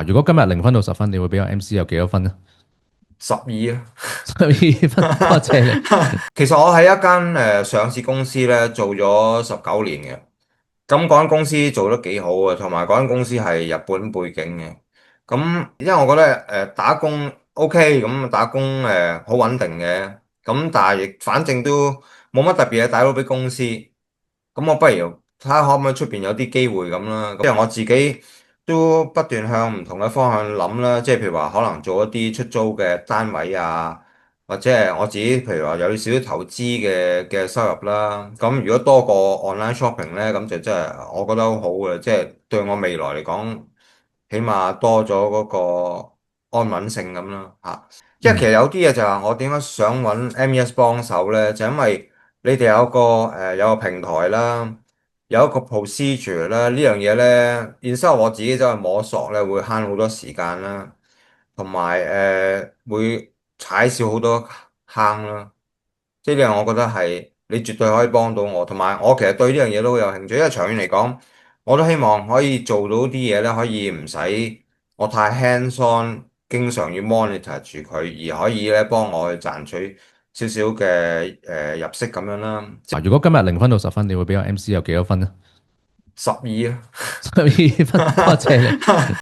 如果今日0分到10分，你會俾個 MC 有幾多分呢？12啊。12分，多謝你。其實我喺一間上市公司咧做咗19年嘅，咁嗰間公司做得幾好嘅，同埋嗰間公司係日本背景嘅。咁因為我覺得打工 OK，咁打工好穩定嘅，咁但係亦反正都冇乜特別嘢帶到俾公司。咁我不如睇下可唔可以出邊有啲機會咁啦。因為我自己都不斷向唔同嘅方向諗啦，即係譬如話可能做一啲出租嘅單位啊，或者係我自己譬如話有少少投資嘅收入啦。咁如果多過 online shopping 咧，咁就真係我覺得好好嘅，即係對我未來嚟講，起碼多咗嗰個安穩性咁啦嚇。因為其嗯，實有啲嘢就係我點解想揾 MES 幫手咧，就因為你哋有個平台啦，有一個 procedure 啦，呢樣嘢咧，然之後我自己走去摸索咧，會慳好多時間啦，同埋會踩少好多坑啦。即係呢樣，我覺得係你絕對可以幫到我，同埋我其實對呢樣嘢都好有興趣，因為長遠嚟講，我都希望可以做到啲嘢咧，可以唔使我太 hands on，經常要 monitor 住佢，而可以咧幫我去賺取少少嘅入息咁樣啦。如果今日0分到10分，你會俾個 MC 有幾多分呢？12啊。12分，多謝你。